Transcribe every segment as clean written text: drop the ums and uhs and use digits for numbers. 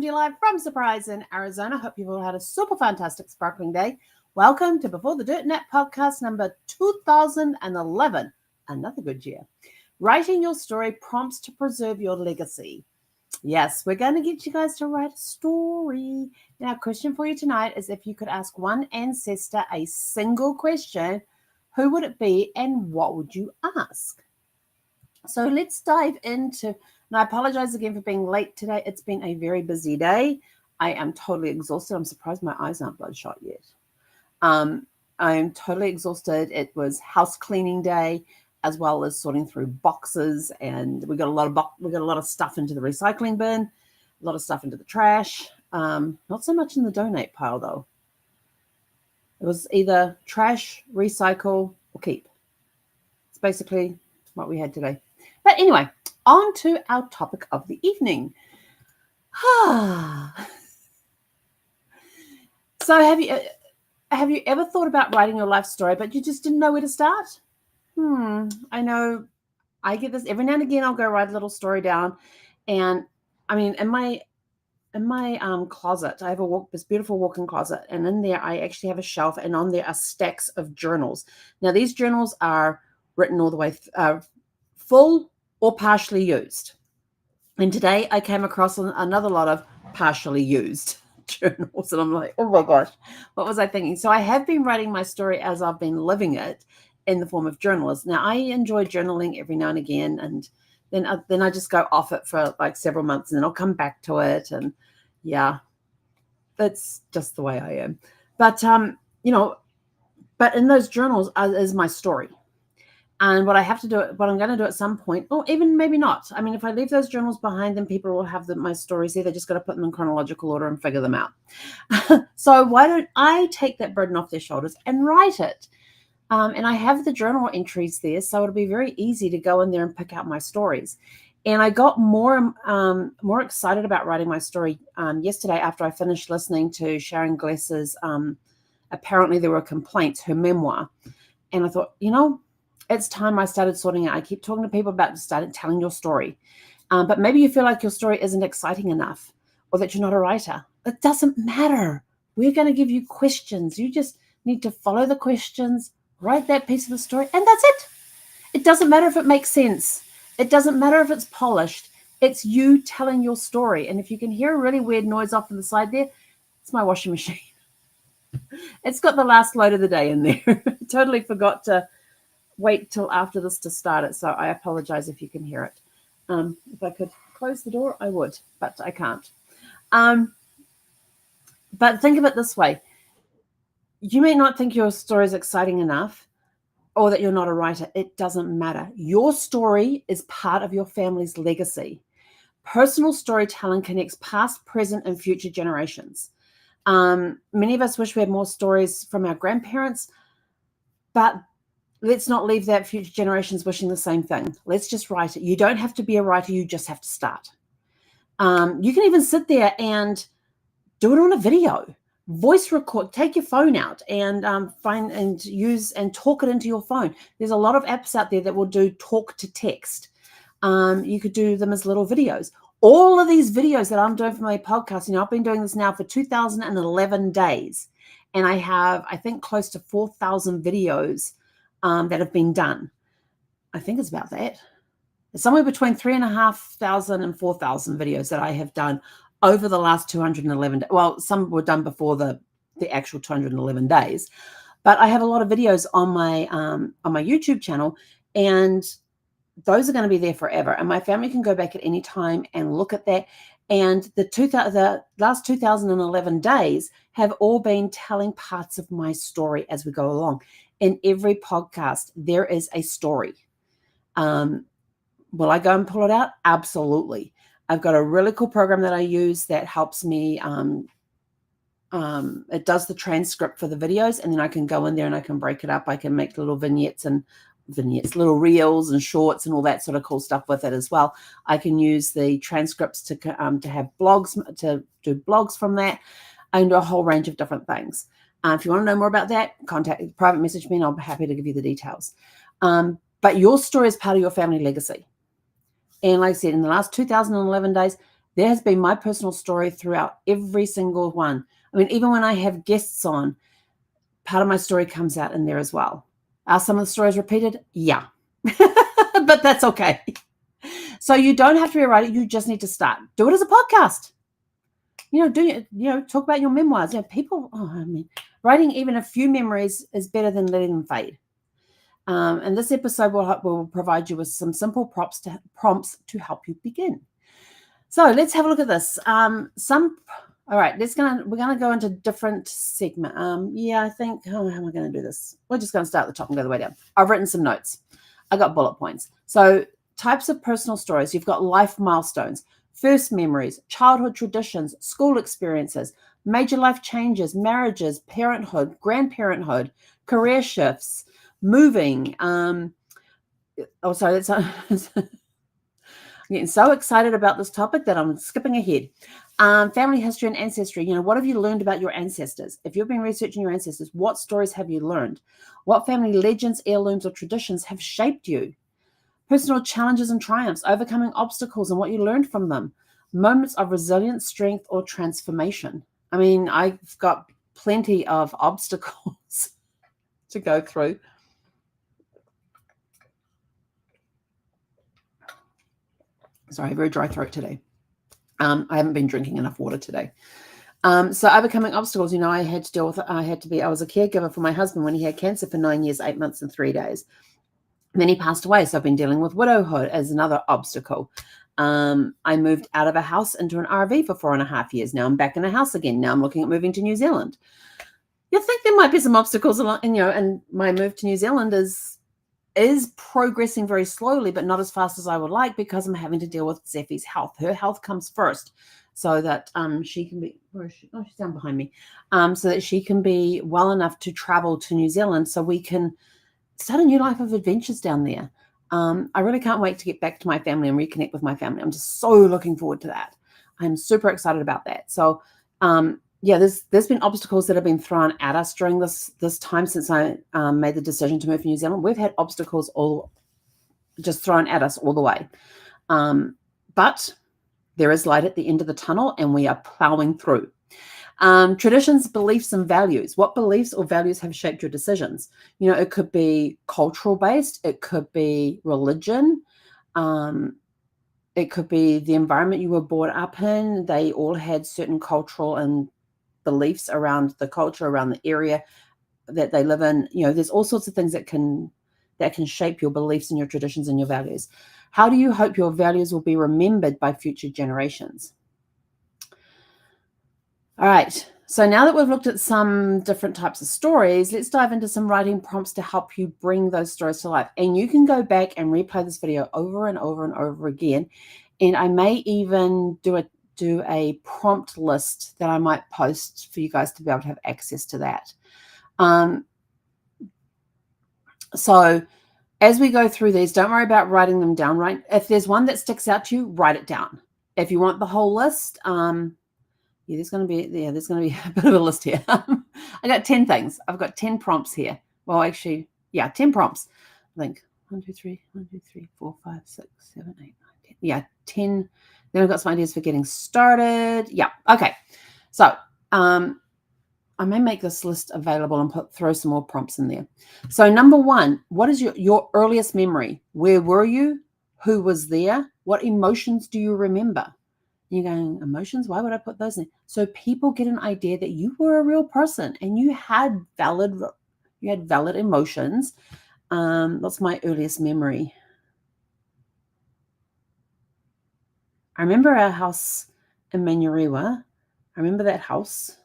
to you live from Surprise in Arizona. Hope you've all had a super fantastic, sparkling day. Welcome to Before the Dirt Net podcast number 2011. Another good year. Writing your story prompts to preserve your legacy. Yes, we're going to get you guys to write a story. Now, question for you tonight is if you could ask one ancestor a single question, who would it be and what would you ask? So let's dive into, and I apologize again for being late today. It's been a very busy day. I am totally exhausted. I'm surprised my eyes aren't bloodshot yet. I am totally exhausted. It was house cleaning day, as well as sorting through boxes, and we got a lot of stuff into the recycling bin, a lot of stuff into the trash. Not so much in the donate pile though. It was either trash, recycle, or keep. It's basically what we had today. But anyway, on to our topic of the evening. So have you ever thought about writing your life story, but you just didn't know where to start? I know I get this every now and again. I'll go write a little story down, and I mean, in my closet, I have this beautiful walk-in closet, and in there I actually have a shelf, and on there are stacks of journals. Now these journals are written all the way full or partially used. And today I came across another lot of partially used journals, and I'm like, oh my gosh, what was I thinking? So I have been writing my story as I've been living it in the form of journals. Now I enjoy journaling every now and again, and then I just go off it for like several months, and then I'll come back to it, and yeah, that's just the way I am. But but in those journals is my story. And what I'm going to do at some point, or even maybe not. I mean, if I leave those journals behind, then people will have my stories there. They just got to put them in chronological order and figure them out. So why don't I take that burden off their shoulders and write it? And I have the journal entries there, so it'll be very easy to go in there and pick out my stories. And I got more excited about writing my story yesterday after I finished listening to Sharon Gless's Apparently There Were Complaints, her memoir. And I thought, it's time I started sorting out. I keep talking to people about starting telling your story. But maybe you feel like your story isn't exciting enough, or that you're not a writer. It doesn't matter. We're going to give you questions. You just need to follow the questions, write that piece of the story, and that's it. It doesn't matter if it makes sense. It doesn't matter if it's polished. It's you telling your story. And if you can hear a really weird noise off to the side there, it's my washing machine. It's got the last load of the day in there. Totally forgot to wait till after this to start it, so I apologize if you can hear it. If I could close the door, I would, but I can't. But think of it this way. You may not think your story is exciting enough, or that you're not a writer. It doesn't matter. Your story is part of your family's legacy. Personal storytelling connects past, present, and future generations. Many of us wish we had more stories from our grandparents, but let's not leave that future generations wishing the same thing. Let's just write it. You don't have to be a writer. You just have to start. You can even sit there and do it on a video. Voice record, take your phone out and find and use and talk it into your phone. There's a lot of apps out there that will do talk to text. You could do them as little videos. All of these videos that I'm doing for my podcast, I've been doing this now for 2011 days. And I have, I think, close to 4,000 videos that have been done. I think it's about that. It's somewhere between 3,500 and 4,000 videos that I have done over the last 211 days. Well, some were done before the actual 211 days, but I have a lot of videos on my YouTube channel, and those are going to be there forever. And my family can go back at any time and look at that. And the last 2011 days have all been telling parts of my story as we go along. In every podcast, there is a story. Will I go and pull it out? Absolutely. I've got a really cool program that I use that helps me. It does the transcript for the videos, and then I can go in there and I can break it up. I can make little vignettes, little reels and shorts and all that sort of cool stuff with it as well. I can use the transcripts to have blogs, to do blogs from that, and do a whole range of different things. If you want to know more about that, private message me, and I'll be happy to give you the details. But your story is part of your family legacy. And like I said, in the last 2011 days, There has been my personal story throughout every single one. I mean, even when I have guests on, part of my story comes out in there as well. Are some of the stories repeated? Yeah. But that's okay. So you don't have to rewrite it. You just need to start. Do it as a podcast. Talk about your memoirs. Writing even a few memories is better than letting them fade. And this episode will provide you with some simple prompts to help you begin. So let's have a look at this. All right, we're gonna go into different segment. I think, how am I going to do this? We're just going to start at the top and go the way down. I've written some notes. I got bullet points. So types of personal stories. You've got life milestones, first memories, childhood traditions, school experiences, major life changes, marriages, parenthood, grandparenthood, career shifts, moving. That's I'm getting so excited about this topic that I'm skipping ahead. Family history and ancestry. What have you learned about your ancestors? If you've been researching your ancestors, what stories have you learned? What family legends, heirlooms, or traditions have shaped you? Personal challenges and triumphs, overcoming obstacles and what you learned from them. Moments of resilience, strength, or transformation. I mean, I've got plenty of obstacles to go through. Sorry, very dry throat today. I haven't been drinking enough water today. So overcoming obstacles, I had to deal with it. I was a caregiver for my husband when he had cancer for 9 years, 8 months, and 3 days. Then he passed away. So I've been dealing with widowhood as another obstacle. I moved out of a house into an RV for 4.5 years. Now I'm back in a house again. Now I'm looking at moving to New Zealand. You think there might be some obstacles along, and my move to New Zealand is progressing very slowly, but not as fast as I would like, because I'm having to deal with Zeffie's health. Her health comes first, so that she can be, where is she? Oh, she's down behind me. So that she can be well enough to travel to New Zealand, so we can start a new life of adventures down there. I really can't wait to get back to my family and reconnect with my family. I'm just so looking forward to that. I'm super excited about that. So, there's been obstacles that have been thrown at us during this time since I made the decision to move to New Zealand. We've had obstacles all just thrown at us all the way. But there is light at the end of the tunnel, and we are plowing through. Traditions, beliefs, and values. What beliefs or values have shaped your decisions? It could be cultural based. It could be religion. It could be the environment you were brought up in. They all had certain cultural and beliefs around the culture, around the area that they live in. There's all sorts of things that can shape your beliefs and your traditions and your values. How do you hope your values will be remembered by future generations? All right. So now that we've looked at some different types of stories, let's dive into some writing prompts to help you bring those stories to life. And you can go back and replay this video over and over and over again. And I may even do a prompt list that I might post for you guys to be able to have access to that. So as we go through these, don't worry about writing them down. Right? If there's one that sticks out to you, write it down. If you want the whole list, there's going to be a bit of a list here. I got 10 things. I've got 10 prompts here. Well, actually, 10 prompts. I think 1, 2, 3, 4, 5, 6, 7, 8, 9, 10. Yeah, 10. Then I've got some ideas for getting started. Yeah. Okay. So I may make this list available and throw some more prompts in there. So number 1, what is your earliest memory? Where were you? Who was there? What emotions do you remember? You're going, emotions? Why would I put those in? So people get an idea that you were a real person and you had valid emotions. That's my earliest memory. I remember our house in Manurewa. I remember that house.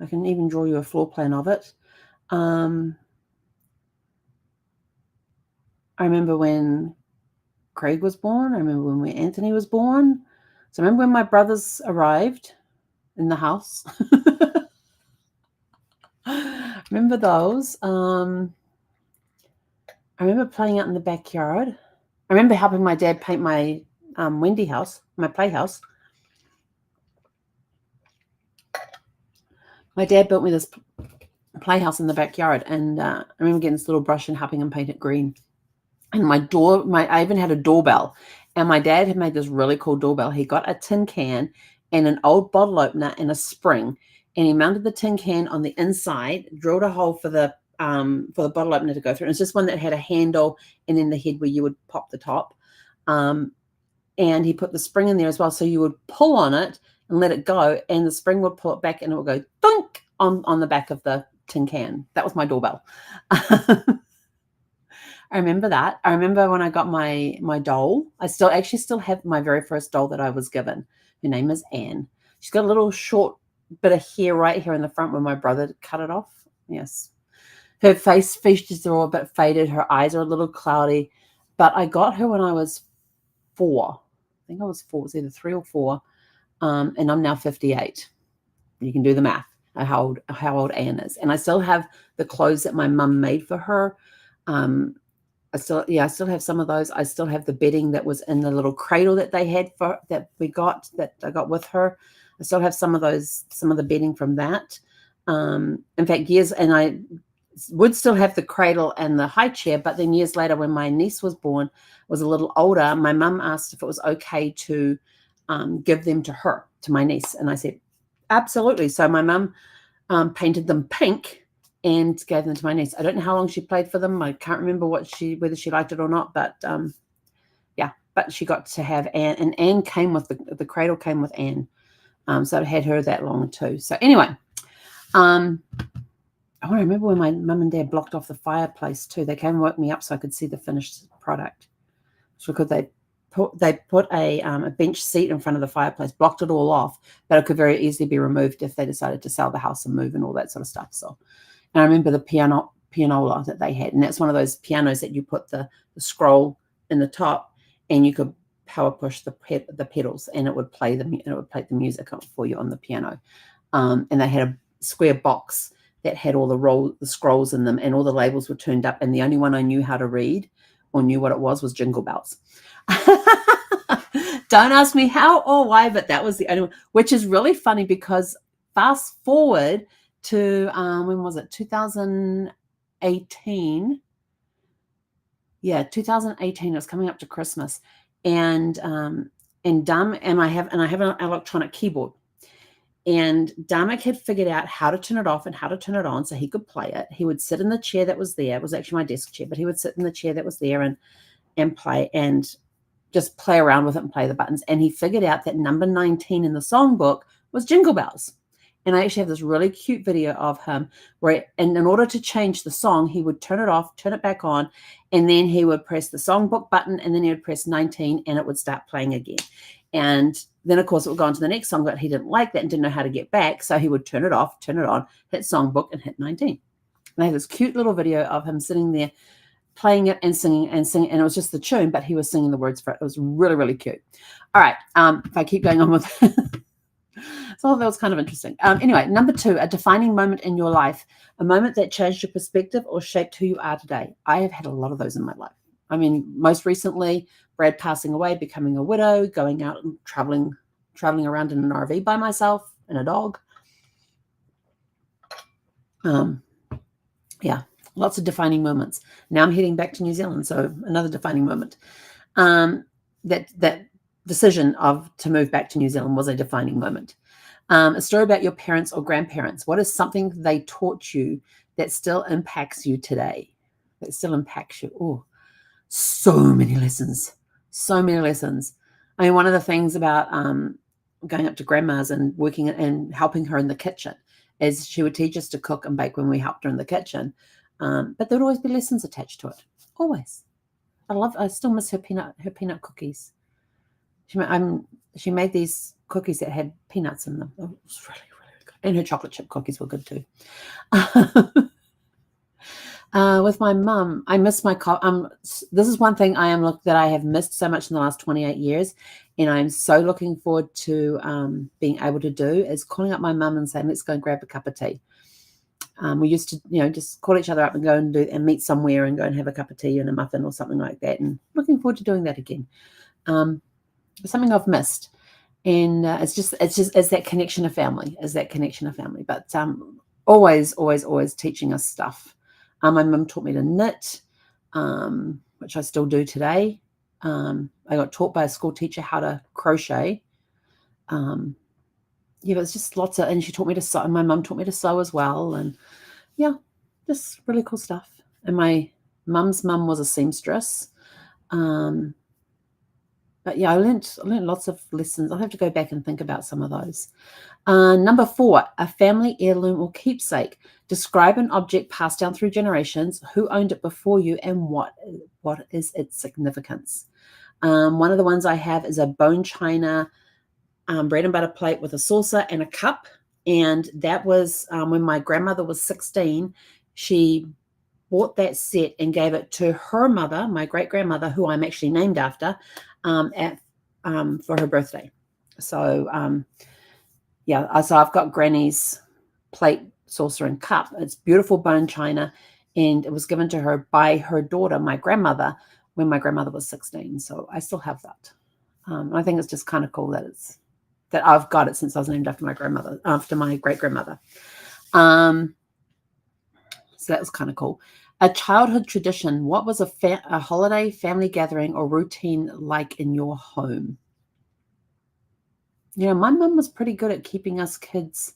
I can even draw you a floor plan of it. I remember when Craig was born. I remember when Anthony was born. So I remember when my brothers arrived in the house. Remember those. I remember playing out in the backyard. I remember helping my dad paint my Wendy house, my playhouse. My dad built me this playhouse in the backyard, and I remember getting this little brush and helping him paint it green. And I even had a doorbell, And my dad had made this really cool doorbell. He got a tin can and an old bottle opener and a spring, and he mounted the tin can on the inside, drilled a hole for the bottle opener to go through. And it's just one that had a handle and then the head where you would pop the top. And he put the spring in there as well. So you would pull on it and let it go, and the spring would pull it back and it would go thunk on the back of the tin can. That was my doorbell. I remember that. I remember when I got my doll. I still have my very first doll that I was given. Her name is Anne. She's got a little short bit of hair right here in the front where my brother cut it off. Yes. Her face features are all a bit faded. Her eyes are a little cloudy. But I got her when I was 4. I think I was 4. It was either 3 or 4. And I'm now 58. You can do the math how old Anne is. And I still have the clothes that my mum made for her. I still have some of those. I still have the bedding that was in the little cradle that they had that I got with her. I still have some of the bedding from that. In fact, I would still have the cradle and the high chair, but then years later when my niece was born, was a little older, my mum asked if it was okay to give them to her, to my niece. And I said, absolutely. So my mum painted them pink and gave them to my niece. I don't know how long she played for them. I can't remember whether she liked it or not, but but she got to have Anne, and Anne came with the cradle came with Anne. So it had her that long too. So anyway, I remember when my mum and dad blocked off the fireplace too. They came and woke me up so I could see the finished product. So because they put a bench seat in front of the fireplace, blocked it all off, but it could very easily be removed if they decided to sell the house and move and all that sort of stuff. So, and I remember the pianola that they had, and that's one of those pianos that you put the scroll in the top, and you could power push the pedals, and it would play the music for you on the piano. And they had a square box that had all the scrolls in them, and all the labels were turned up, and the only one I knew how to read or knew what it was Jingle Bells. Don't ask me how or why, but that was the only one, which is really funny because fast forward to when was it? 2018. Yeah, 2018. It was coming up to Christmas, and I have an electronic keyboard. And Damek had figured out how to turn it off and how to turn it on so he could play it. He would sit in the chair that was there. It was actually my desk chair, but he would sit in the chair that was there and play and just play around with it and play the buttons. And he figured out that number 19 in the songbook was Jingle Bells. And I actually have this really cute video of him where, and in order to change the song, he would turn it off, turn it back on, and then he would press the songbook button, and then he would press 19, and it would start playing again. And then, of course, it would go on to the next song, but he didn't like that and didn't know how to get back. So he would turn it off, turn it on, hit songbook, and hit 19. And I have this cute little video of him sitting there playing it and singing. And it was just the tune, but he was singing the words for it. It was really, really cute. All right. If I keep going on with so that was kind of interesting. Anyway, number 2, a defining moment in your life, a moment that changed your perspective or shaped who you are today. I have had a lot of those in my life. I mean, most recently, Brad passing away, becoming a widow, going out and traveling around in an RV by myself and a dog. Yeah, lots of defining moments. Now I'm heading back to New Zealand, so another defining moment. That decision to move back to New Zealand was a defining moment. A story about your parents or grandparents. What is something they taught you that still impacts you today? That still impacts you? Oh, so many lessons. So many lessons. I mean, one of the things about going up to grandma's and working and helping her in the kitchen is she would teach us to cook and bake when we helped her in the kitchen. But there would always be lessons attached to it. Always. I still miss her peanut cookies. She made these cookies that had peanuts in them. It was really, really good. And her chocolate chip cookies were good too. With my mum, I miss my this is one thing that I have missed so much in the last 28 years, and I'm so looking forward to being able to do is calling up my mum and saying, let's go and grab a cup of tea. We used to, just call each other up and go and meet somewhere and go and have a cup of tea and a muffin or something like that. And looking forward to doing that again. Something I've missed, and it's that connection of family, But always teaching us stuff. My mum taught me to knit, which I still do today. I got taught by a school teacher how to crochet. Yeah, but it's just lots of, and she taught me to sew, and my mum taught me to sew as well. And yeah, just really cool stuff. And my mum's mum was a seamstress. But yeah, I learned lots of lessons. I'll have to go back and think about some of those. Number 4, a family heirloom or keepsake. Describe an object passed down through generations, who owned it before you, and what is its significance. One of the ones I have is a bone china bread and butter plate with a saucer and a cup. And that was when my grandmother was 16. She bought that set and gave it to her mother, my great-grandmother, who I'm actually named after, for her birthday. So, yeah, so I've got Granny's plate, saucer, and cup. It's beautiful bone china, and it was given to her by her daughter, my grandmother, when my grandmother was 16. So I still have that. I think it's just kind of cool that I've got it since I was named after my grandmother, after my great-grandmother. So that was kind of cool. A childhood tradition. What was a holiday, family gathering, or routine like in your home? You know, my mum was pretty good at keeping us kids.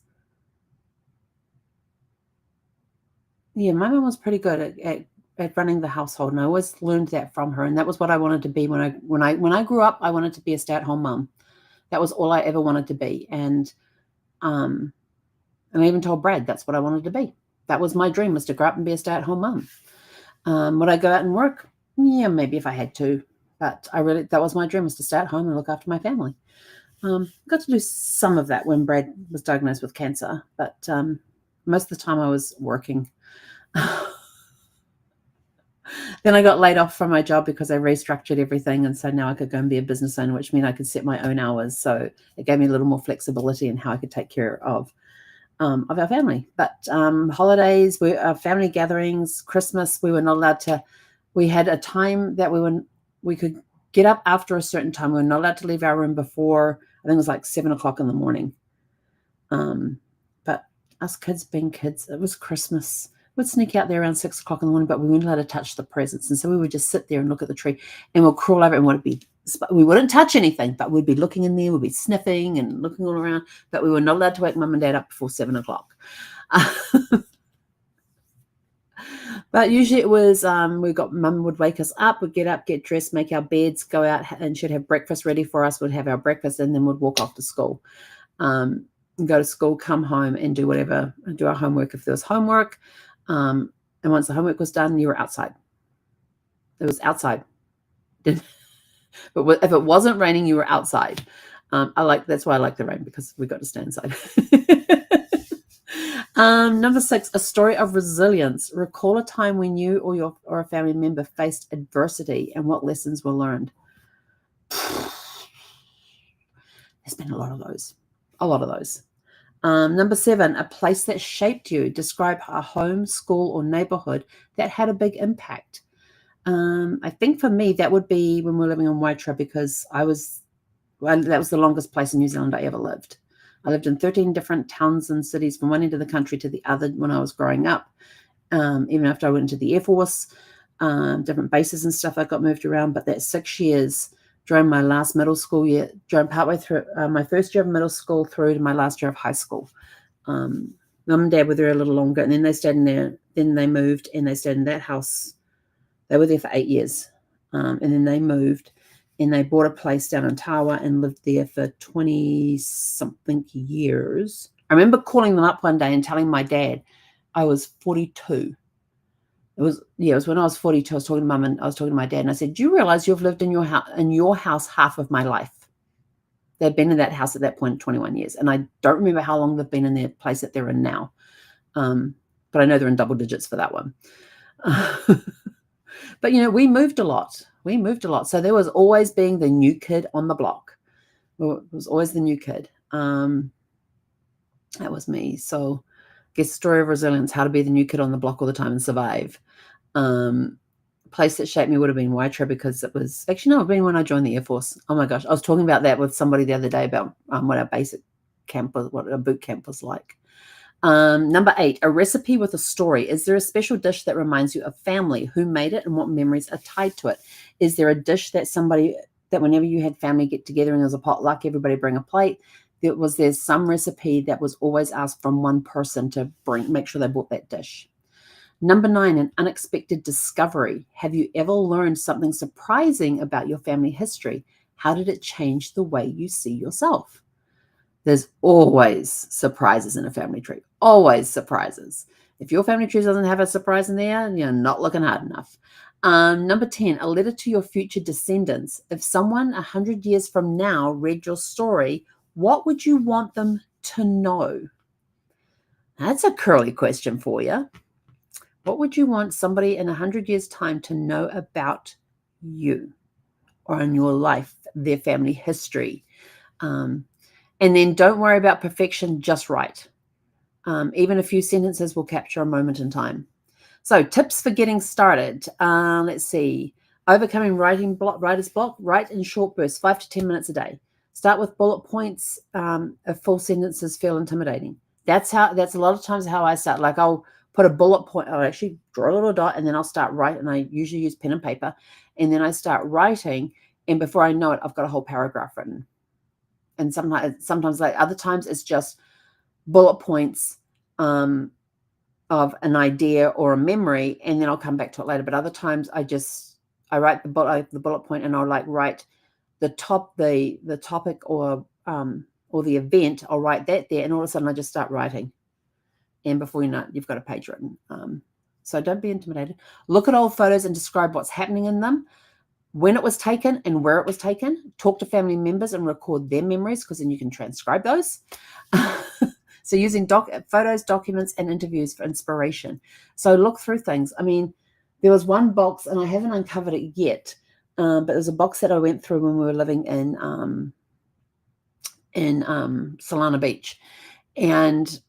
Yeah, my mum was pretty good at running the household, and I always learned that from her. And that was what I wanted to be when I grew up. I wanted to be a stay-at-home mum. That was all I ever wanted to be. And I even told Brad that's what I wanted to be. That was my dream, was to grow up and be a stay-at-home mum. Would I go out and work? Yeah, maybe if I had to. But that was my dream, was to stay at home and look after my family. Got to do some of that when Brad was diagnosed with cancer, but most of the time I was working. Then I got laid off from my job because I restructured everything, and so now I could go and be a business owner, which means I could set my own hours. So it gave me a little more flexibility in how I could take care of our family. But holidays, family gatherings, Christmas, we were not allowed to. We had a time that we could get up after a certain time. We were not allowed to leave our room before, I think it was like 7:00 in the morning. But us kids being kids, it was Christmas. We'd sneak out there around 6:00 in the morning, but we weren't allowed to touch the presents. And so we would just sit there and look at the tree, and we'll crawl over, and we wouldn't touch anything, but we'd be looking in there, we'd be sniffing and looking all around, but we were not allowed to wake mum and dad up before 7:00. But usually it was, mum would wake us up, we'd get up, get dressed, make our beds, go out, and she'd have breakfast ready for us. We'd have our breakfast, and then we'd walk off to school. Go to school, come home, and do our homework if there was homework. And once the homework was done, you were outside. It was outside. But if it wasn't raining, you were outside. That's why I like the rain, because we got to stay inside. Number 6, a story of resilience. Recall a time when you or a family member faced adversity and what lessons were learned. There's been a lot of those. Number 7, a place that shaped you. Describe a home, school, or neighborhood that had a big impact. I think for me, that would be when we were living in Waitara, because that was the longest place in New Zealand I ever lived. I lived in 13 different towns and cities from one end of the country to the other when I was growing up. Even after I went into the Air Force, different bases and stuff, I got moved around. But that 6 years during my last middle school year, during partway through my first year of middle school through to my last year of high school. Mum and Dad were there a little longer, and then they stayed in there. Then they moved, and they stayed in that house. They were there for 8 years, and then they moved, and they bought a place down in Tawa and lived there for 20-something years. I remember calling them up one day and telling my dad I was 42. It was when I was 42. I was talking to Mum and I was talking to my dad, and I said, "Do you realize you've lived in your house half of my life?" They'd been in that house at that point 21 years, and I don't remember how long they've been in their place that they're in now. But I know they're in double digits for that one. But, we moved a lot. So there was always being the new kid on the block. Well, it was always the new kid. That was me. So I guess story of resilience, how to be the new kid on the block all the time and survive. Place that shaped me would have been Waitara, because it was actually, no, it'd been when I joined the Air Force. Oh my gosh. I was talking about that with somebody the other day about what our basic camp was, what our boot camp was like. Number 8, a recipe with a story. Is there a special dish that reminds you of family? Who made it and what memories are tied to it? Is there a dish that whenever you had family get together and there was a potluck, everybody bring a plate? There's some recipe that was always asked from one person to make sure they bought that dish. Number 9, an unexpected discovery. Have you ever learned something surprising about your family history? How did it change the way you see yourself? There's always surprises in a family tree. Always surprises. If your family tree doesn't have a surprise in there, you're not looking hard enough. Number 10, a letter to your future descendants. If someone 100 years from now read your story, what would you want them to know? That's a curly question for you. What would you want somebody in 100 years' time to know about you or in your life, their family history? And then don't worry about perfection, just write. Even a few sentences will capture a moment in time. So tips for getting started. Let's see. Overcoming writer's block. Write in short bursts, 5 to 10 minutes a day. Start with bullet points if full sentences feel intimidating. That's a lot of times how I start. Like I'll put a bullet point, I'll actually draw a little dot, and then I'll start writing. And I usually use pen and paper. And then I start writing, and before I know it, I've got a whole paragraph written. And sometimes like other times it's just bullet points of an idea or a memory, and then I'll come back to it later. But other times I write the bullet point, and I'll like write the topic or the event. I'll write that there, and all of a sudden I just start writing. And before you know it, you've got a page written. So don't be intimidated. Look at old photos and describe what's happening in them, when it was taken and where it was taken. Talk to family members and record their memories, because then you can transcribe those. So using photos, documents, and interviews for inspiration. So look through things. I mean, there was one box, and I haven't uncovered it yet, but there's a box that I went through when we were living in Solana Beach. And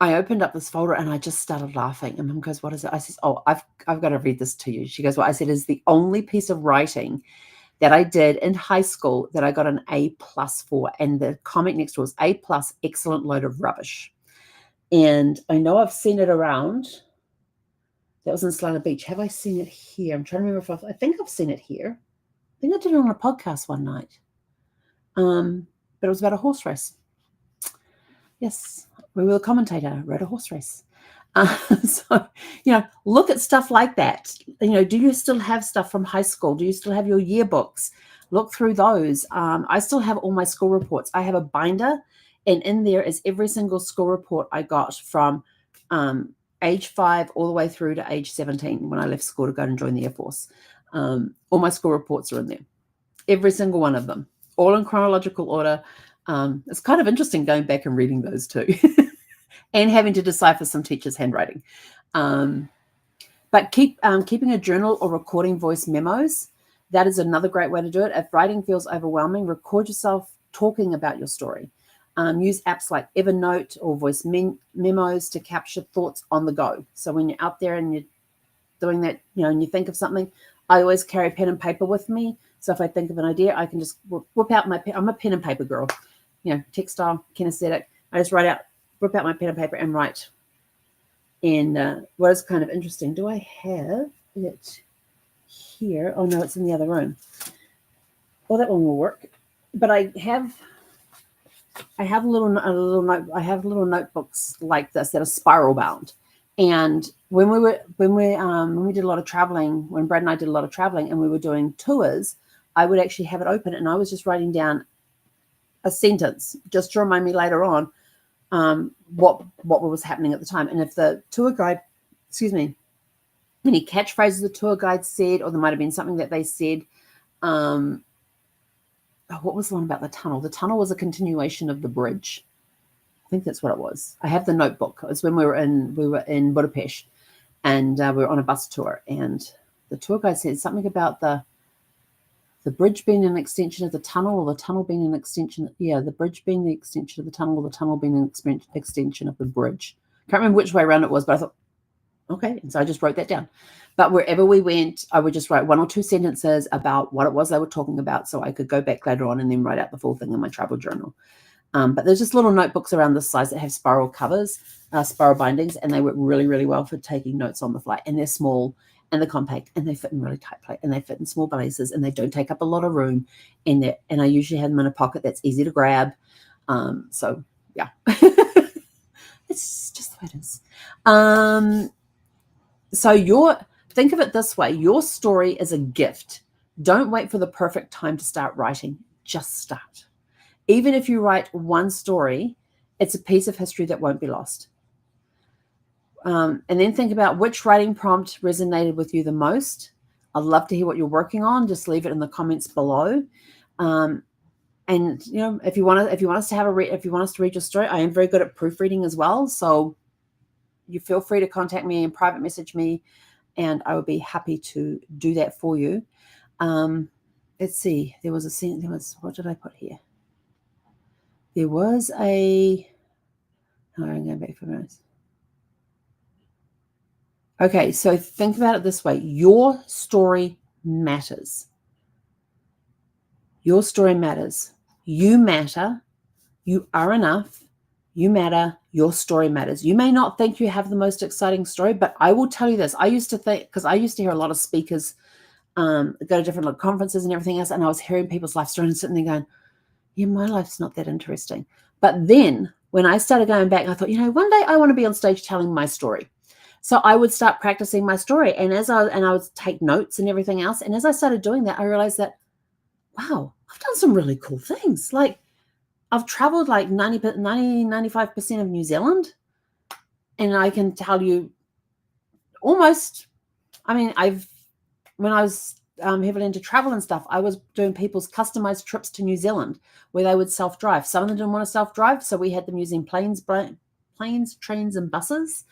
I opened up this folder and I just started laughing. And Mum goes, "What is it?" I says, "Oh, I've got to read this to you." She goes, "What?" I said, "Is the only piece of writing that I did in high school that I got an A+ for." And the comment next to it was A+, excellent load of rubbish. And I know I've seen it around. That was in Solana Beach. Have I seen it here? I'm trying to remember I think I've seen it here. I think I did it on a podcast one night. But it was about a horse race. Yes, we were a commentator, rode a horse race. So, look at stuff like that. Do you still have stuff from high school? Do you still have your yearbooks? Look through those. I still have all my school reports. I have a binder, and in there is every single school report I got from age 5 all the way through to age 17 when I left school to go and join the Air Force. All my school reports are in there. Every single one of them, all in chronological order. It's kind of interesting going back and reading those too. And having to decipher some teachers' handwriting. But keeping a journal or recording voice memos, that is another great way to do it. If writing feels overwhelming, record yourself talking about your story. Use apps like Evernote or voice memos to capture thoughts on the go. So when you're out there and you're doing that, and you think of something, I always carry pen and paper with me. So if I think of an idea, I can just whip out my pen. I'm a pen and paper girl, textile, kinesthetic. I just whip out my pen and paper and write. And what is kind of interesting, do I have it here? Oh no, it's in the other room. Well, that one will work. But I have little notebooks like this that are spiral bound. And when we did a lot of traveling, when Brad and I did a lot of traveling and we were doing tours, I would actually have it open and I was just writing down a sentence just to remind me later on what was happening at the time. And if the tour guide, any catchphrases the tour guide said, or there might have been something that they said, what was the one about the tunnel? The tunnel was a continuation of the bridge. I think that's what it was. I have the notebook. It was when we were in Budapest, and we were on a bus tour, and the tour guide said something about the bridge being an extension of the tunnel, or the tunnel being an extension. Yeah, the bridge being the extension of the tunnel, or the tunnel being an extension of the bridge. Can't remember which way around it was, but I thought, okay. And so I just wrote that down. But wherever we went, I would just write 1 or 2 sentences about what it was they were talking about, so I could go back later on and then write out the full thing in my travel journal. But there's just little notebooks around this size that have spiral covers, spiral bindings, and they work really, really well for taking notes on the fly. And they're small, and they're compact, and they fit in really tight place, and they fit in small places, and they don't take up a lot of room, and I usually have them in a pocket that's easy to grab. So yeah, it's just the way it is. So think of it this way: your story is a gift. Don't wait for the perfect time to start writing. Just start. Even if you write one story, it's a piece of history that won't be lost. And then think about which writing prompt resonated with you the most. I'd love to hear what you're working on. Just leave it in the comments below. And if you want us to read your story, I am very good at proofreading as well. So you feel free to contact me and private message me, and I would be happy to do that for you. Let's see. What did I put here? There was I'm going back for a minute. Okay, so think about it this way. Your story matters. Your story matters. You matter. You are enough. You matter. Your story matters. You may not think you have the most exciting story, but I will tell you this. I used to think, because I used to hear a lot of speakers go to different conferences and everything else, and I was hearing people's life stories and sitting there going, yeah, my life's not that interesting. But then when I started going back, I thought, one day I want to be on stage telling my story. So I would start practicing my story, and I would take notes and everything else. And as I started doing that, I realized that, wow, I've done some really cool things. Like I've traveled like 95% of New Zealand, and I can tell you almost, when I was heavily into travel and stuff, I was doing people's customized trips to New Zealand where they would self-drive. Some of them didn't want to self-drive, so we had them using planes, trains, and buses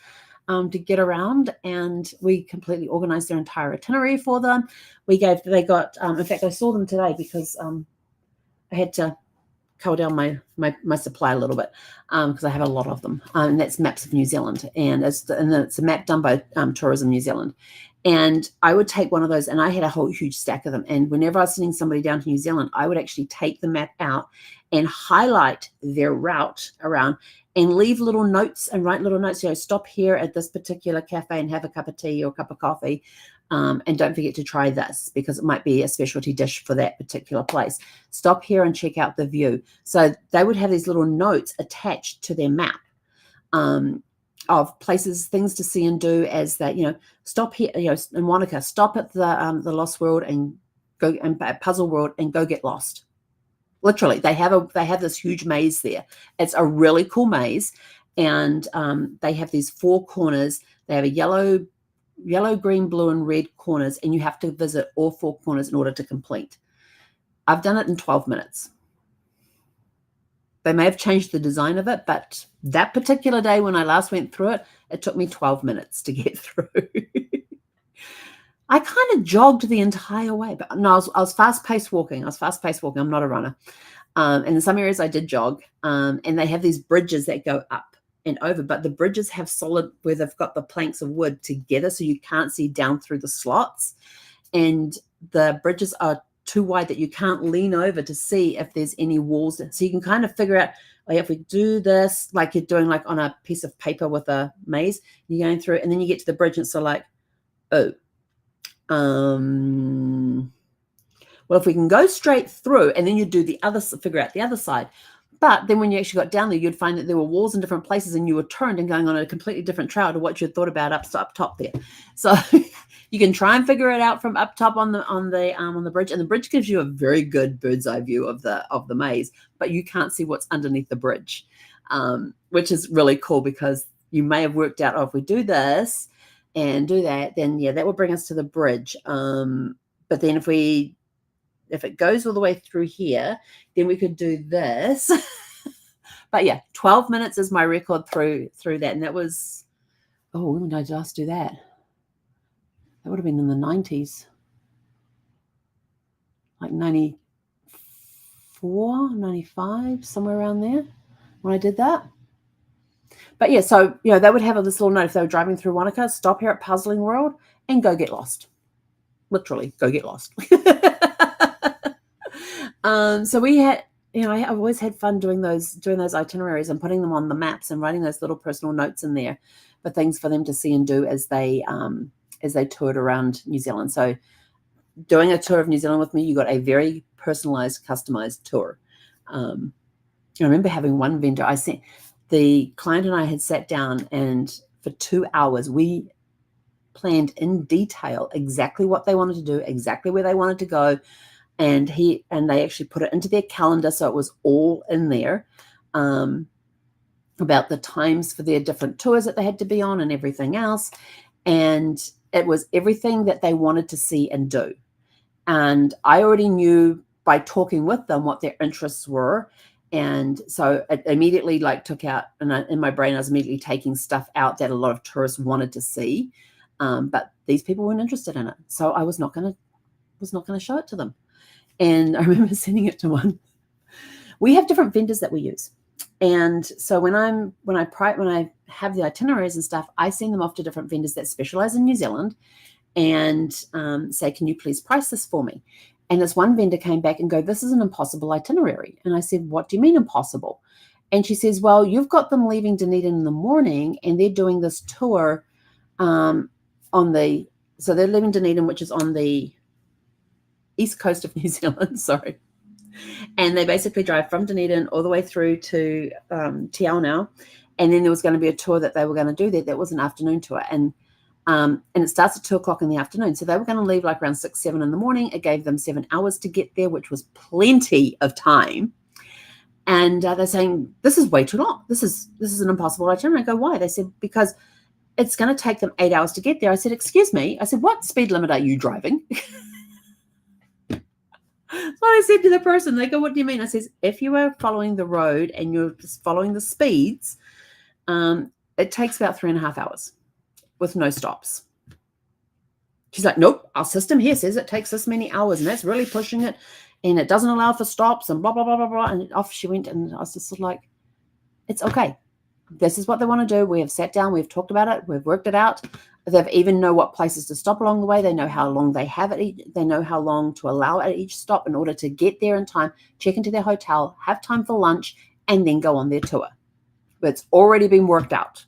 to get around, and we completely organized their entire itinerary for them. In fact, I saw them today because I had to cull down my supply a little bit because I have a lot of them, and that's maps of New Zealand, and it's a map done by Tourism New Zealand. And I would take one of those, and I had a whole huge stack of them. And whenever I was sending somebody down to New Zealand, I would actually take the map out and highlight their route around and leave little notes and write little notes. Stop here at this particular cafe and have a cup of tea or a cup of coffee. And don't forget to try this because it might be a specialty dish for that particular place. Stop here and check out the view. So they would have these little notes attached to their map. Of places, things to see and do, as that, stop here, in Wanaka, stop at the Lost World and go and Puzzle World and go get lost. Literally, they have this huge maze there. It's a really cool maze, and they have these 4 corners. They have a yellow, green, blue, and red corners, and you have to visit all 4 corners in order to complete. I've done it in 12 minutes. They may have changed the design of it, but that particular day when I last went through it, it took me 12 minutes to get through. I kind of jogged the entire way, but no, I was fast-paced walking. I'm not a runner. And in some areas I did jog, and they have these bridges that go up and over, but the bridges have solid where they've got the planks of wood together so you can't see down through the slots. And the bridges are too wide that you can't lean over to see if there's any walls. So you can kind of figure out, if we do this, like you're doing like on a piece of paper with a maze, you're going through, and then you get to the bridge and it's like, well, if we can go straight through, and then you do figure out the other side. But then when you actually got down there, you'd find that there were walls in different places, and you were turned and going on a completely different trail to what you thought about up top there. So you can try and figure it out from up top on the bridge, and the bridge gives you a very good bird's eye view of the maze, but you can't see what's underneath the bridge, which is really cool because you may have worked out, if we do this and do that, then that will bring us to the bridge. But then if it goes all the way through here, then we could do this. But 12 minutes is my record through that. And that was, when did I just do that? That would have been in the 90s. Like 94, 95, somewhere around there when I did that. But so, they would have this little note if they were driving through Wanaka, stop here at Puzzling World and go get lost. Literally, go get lost. So we had, I've always had fun doing those itineraries and putting them on the maps and writing those little personal notes in there for things for them to see and do as they as they toured around New Zealand. So doing a tour of New Zealand with me, you got a very personalized, customized tour. I remember having one vendor, the client and I had sat down, and for 2 hours, we planned in detail exactly what they wanted to do, exactly where they wanted to go. And they actually put it into their calendar. So it was all in there, about the times for their different tours that they had to be on and everything else. And it was everything that they wanted to see and do. And I already knew by talking with them what their interests were. And so it immediately took out, and in my brain, I was immediately taking stuff out that a lot of tourists wanted to see. But these people weren't interested in it. So I was not going to show it to them. And I remember sending it to one. We have different vendors that we use. And so when I have the itineraries and stuff, I send them off to different vendors that specialize in New Zealand, and say, can you please price this for me? And this one vendor came back and go, this is an impossible itinerary. And I said, what do you mean impossible? And she says, well, you've got them leaving Dunedin in the morning, and they're doing this tour so they're leaving Dunedin, which is on the east coast of New Zealand, sorry. And they basically drive from Dunedin all the way through to Te Aonau. And then there was going to be a tour that they were going to do there. That was an afternoon tour. And it starts at 2:00 in the afternoon. So they were going to leave around 6, 7 in the morning. It gave them 7 hours to get there, which was plenty of time. And they're saying, this is way too long. This is an impossible itinerary. I go, why? They said, because it's going to take them 8 hours to get there. I said, excuse me. I said, what speed limit are you driving? So I said to the person, they go, what do you mean? I says, if you are following the road and you're just following the speeds, it takes about 3.5 hours with no stops. She's like, nope, our system here says it takes this many hours, and that's really pushing it, and it doesn't allow for stops, and blah, blah, blah, blah, blah. And off she went, and I was just sort of like, it's okay. This is what they want to do. We have sat down, we've talked about it, we've worked it out. They even know what places to stop along the way. They know how long they have at each, they know how long to allow at each stop in order to get there in time, check into their hotel, have time for lunch, and then go on their tour. It's already been worked out.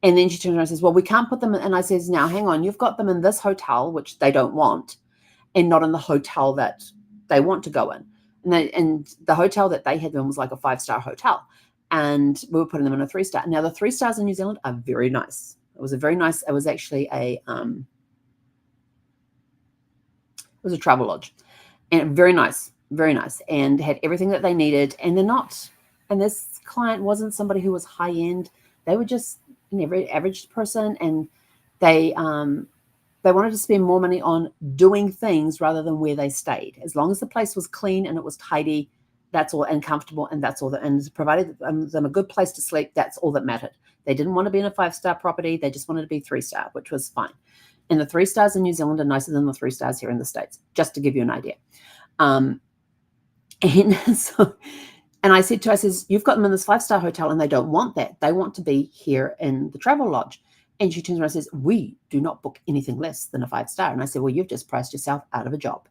And then she turns around and says, well, we can't put them in. And I says, now, hang on, you've got them in this hotel, which they don't want, and not in the hotel that they want to go in. And the hotel that they had them was like a 5-star hotel. And we were putting them in a 3-star. Now, the 3 stars in New Zealand are very nice. It was actually it was a travel lodge, and very nice, and had everything that they needed. And this client wasn't somebody who was high end. They were just an average person, and they wanted to spend more money on doing things rather than where they stayed. As long as the place was clean and it was tidy, that's all, and comfortable, and that's all that, and provided them a good place to sleep, that's all that mattered. They didn't want to be in a 5-star property. They just wanted to be 3-star, which was fine. And the 3 stars in New Zealand are nicer than the 3 stars here in the States, just to give you an idea. And I said to her, I says, you've got them in this 5-star hotel, and they don't want that. They want to be here in the travel lodge. And she turns around and says, we do not book anything less than a 5-star. And I said, well, you've just priced yourself out of a job.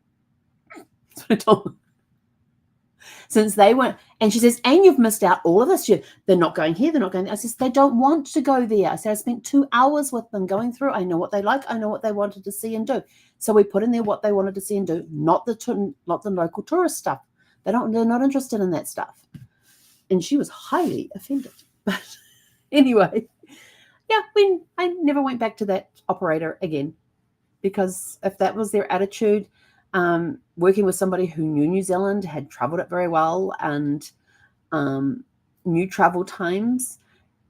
That's what I told them. Since they weren't, and she says, and you've missed out all of this. They're not going here, they're not going there. I says, they don't want to go there. I said, I spent 2 hours with them going through. I know what they like. I know what they wanted to see and do. So we put in there what they wanted to see and do, not the local tourist stuff. They're not interested in that stuff. And she was highly offended. But anyway, yeah, I never went back to that operator again, because if that was their attitude, working with somebody who knew New Zealand, had traveled it very well, and knew travel times,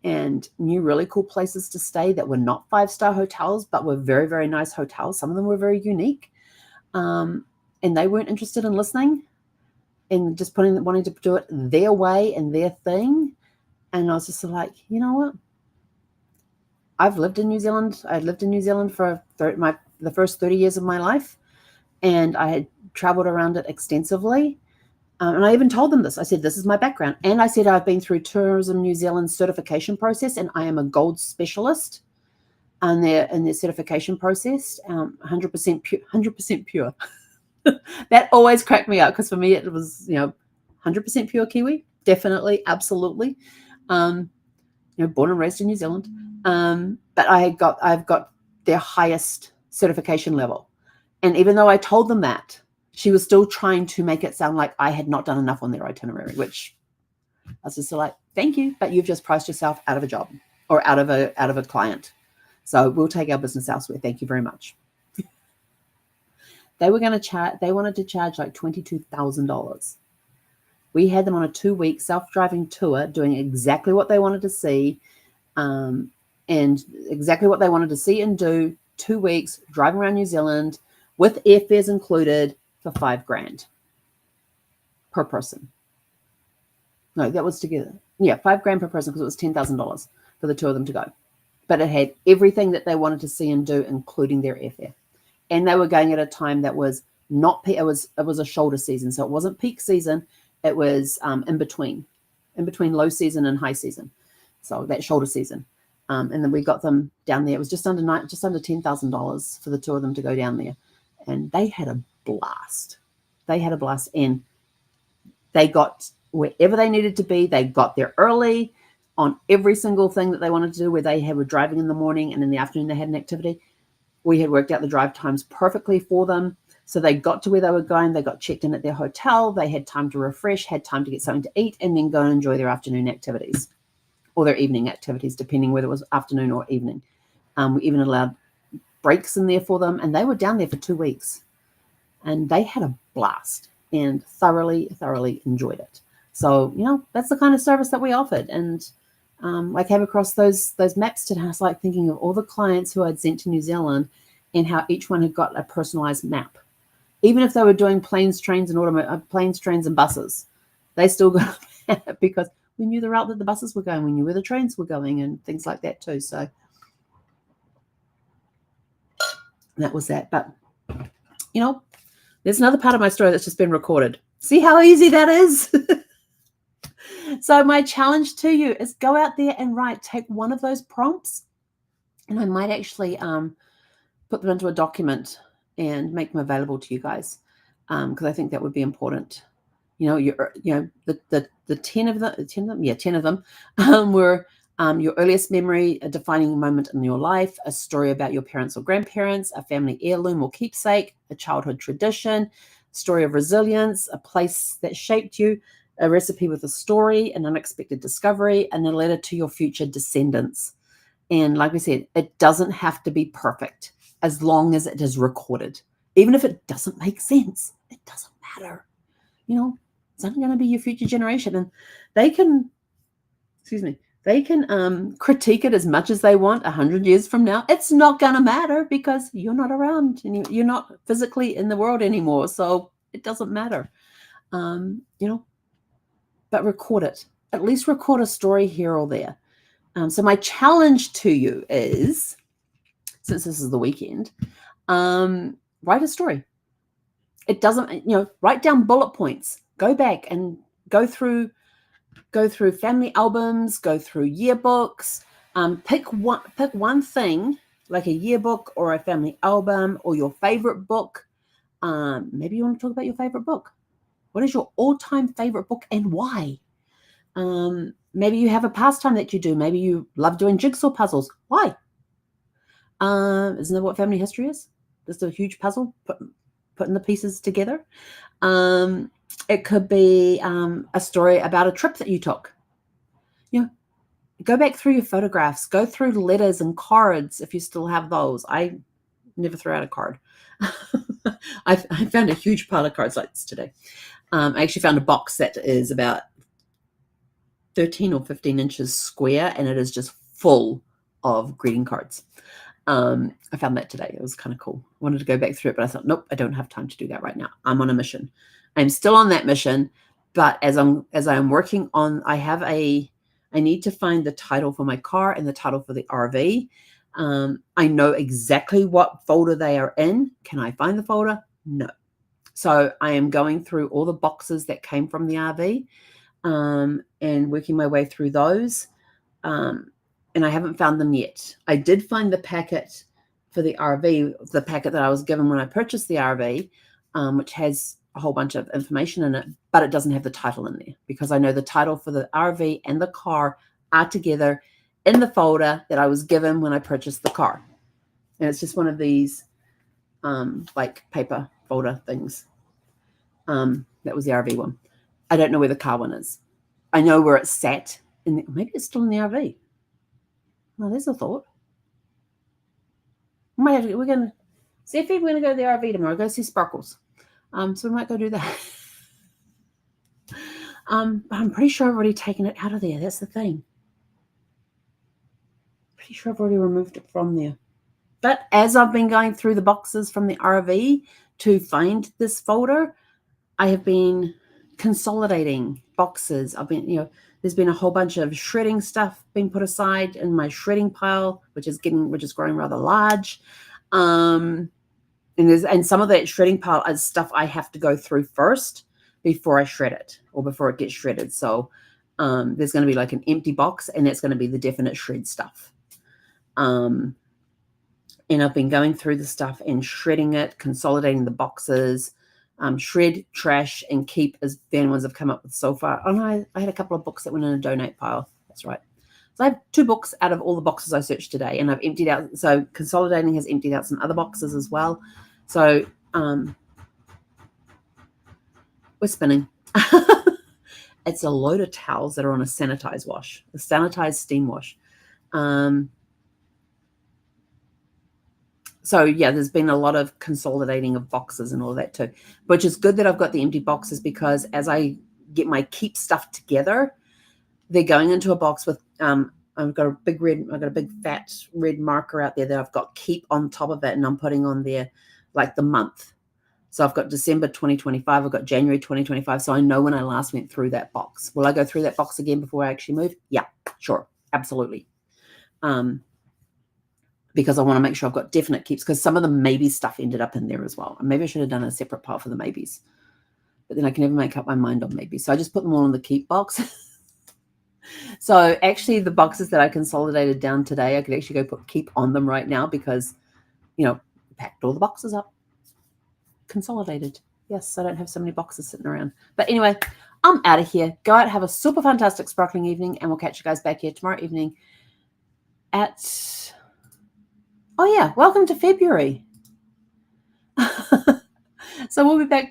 and knew really cool places to stay that were not 5-star hotels, but were very, very nice hotels. Some of them were very unique. And they weren't interested in listening and just wanting to do it their way and their thing. And I was just like, you know what? I've lived in New Zealand. I lived in New Zealand for the first 30 years of my life. And I had traveled around it extensively. And I even told them this. I said, this is my background. And I said, I've been through Tourism New Zealand's certification process, and I am a gold specialist in their certification process, 100% pure. That always cracked me up, because for me, it was, 100% pure Kiwi. Definitely, absolutely. Born and raised in New Zealand. But I've got their highest certification level. And even though I told them that, she was still trying to make it sound like I had not done enough on their itinerary, which I was just like, thank you, but you've just priced yourself out of a job or out of a client. So we'll take our business elsewhere. Thank you very much. They were going to charge, they wanted to charge like $22,000. We had them on a 2-week self-driving tour doing exactly what they wanted to see, and exactly what they wanted to see and do. 2 weeks driving around New Zealand with airfares included for $5,000 per person. No, that was together. Yeah, $5,000 per person because it was $10,000 for the two of them to go. But it had everything that they wanted to see and do, including their airfare. And they were going at a time that was not peak. It was a shoulder season, so it wasn't peak season. It was in between low season and high season. So that shoulder season. And then we got them down there. It was just under $10,000 for the two of them to go down there. And they had a blast. And they got wherever they needed to be. They got there early on every single thing that they wanted to do, where they were driving in the morning and in the afternoon they had an activity. We had worked out the drive times perfectly for them. So they got to where they were going. They got checked in at their hotel. They had time to refresh, had time to get something to eat, and then go and enjoy their afternoon activities or their evening activities, depending whether it was afternoon or evening. We even allowed breaks in there for them. And they were down there for 2 weeks. And they had a blast and thoroughly enjoyed it. So, that's the kind of service that we offered. And I came across those maps today. I was like thinking of all the clients who I'd sent to New Zealand and how each one had got a personalized map. Even if they were doing planes, trains, and buses, they still got a map because we knew the route that the buses were going. We knew where the trains were going and things like that too. So that was that. But, there's another part of my story that's just been recorded. See how easy that is? So my challenge to you is go out there and take one of those prompts, and I might actually put them into a document and make them available to you guys, because I think that would be important. The 10 of them were your earliest memory, a defining moment in your life, a story about your parents or grandparents, a family heirloom or keepsake, a childhood tradition, story of resilience, a place that shaped you, a recipe with a story, an unexpected discovery, and a letter to your future descendants. And like we said, it doesn't have to be perfect as long as it is recorded. Even if it doesn't make sense, it doesn't matter. It's only going to be your future generation. And they can critique it as much as they want 100 years from now. It's not going to matter because you're not around and you're not physically in the world anymore. So it doesn't matter. But record it. At least record a story here or there. So my challenge to you is, since this is the weekend, write a story. It doesn't, write down bullet points. Go back and go through family albums, go through yearbooks. Pick one thing, like a yearbook or a family album or your favorite book. Maybe you want to talk about your favorite book. What is your all-time favorite book and why? Maybe you have a pastime that you do. Maybe you love doing jigsaw puzzles. Why? Isn't that what family history is? Just a huge puzzle, putting the pieces together. It could be a story about a trip that you took. Go back through your photographs. Go through letters and cards if you still have those. I never threw out a card. I found a huge pile of cards like this today. I actually found a box that is about 13 or 15 inches square, and it is just full of greeting cards. I found that today. It was kind of cool. I wanted to go back through it, but I thought, nope, I don't have time to do that right now. I'm on a mission. I'm still on that mission, but as I'm working on, I need to find the title for my car and the title for the RV. I know exactly what folder they are in. Can I find the folder? No. So I am going through all the boxes that came from the RV, and working my way through those. And I haven't found them yet. I did find the packet for the RV, the packet that I was given when I purchased the RV, which has a whole bunch of information in it, but it doesn't have the title in there because I know the title for the RV and the car are together in the folder that I was given when I purchased the car. And it's just one of these like paper folder things. That was the RV one. I don't know where the car one is. I know where it's sat. Maybe it's still in the RV. Well, there's a thought. We're going to see if we're going to go to the RV tomorrow. Go see Sparkles. So we might go do that. I'm pretty sure I've already taken it out of there. That's the thing. Pretty sure I've already removed it from there. But as I've been going through the boxes from the RV to find this folder, I have been consolidating boxes. I've been, there's been a whole bunch of shredding stuff being put aside in my shredding pile, which is growing rather large. And some of that shredding pile is stuff I have to go through first before I shred it or before it gets shredded. So there's going to be like an empty box, and it's going to be the definite shred stuff. And I've been going through the stuff and shredding it, consolidating the boxes, shred, trash, and keep as the ones I've come up with so far. Oh no, I had a couple of books that went in a donate pile. That's right. So I have 2 books out of all the boxes I searched today, and I've emptied out. So consolidating has emptied out some other boxes as well. So we're spinning. It's a load of towels that are on a sanitized wash, a sanitized steam wash. So yeah, there's been a lot of consolidating of boxes and all that too, which is good that I've got the empty boxes, because as I get my keep stuff together, they're going into a box with, I've got a big fat red marker out there that I've got keep on top of it, and I'm putting on there like the month. So I've got December 2025, I've got January 2025. So I know when I last went through that box. Will I go through that box again before I actually move? Yeah, sure. Absolutely. Because I want to make sure I've got definite keeps, because some of the maybe stuff ended up in there as well. And maybe I should have done a separate pile for the maybes, but then I can never make up my mind on maybe. So I just put them all in the keep box. So actually the boxes that I consolidated down today, I could actually go put keep on them right now, because, packed all the boxes up. Consolidated. Yes, I don't have so many boxes sitting around. But anyway, I'm out of here. Go out, have a super fantastic sparkling evening, and we'll catch you guys back here tomorrow evening at... Oh yeah, welcome to February. So we'll be back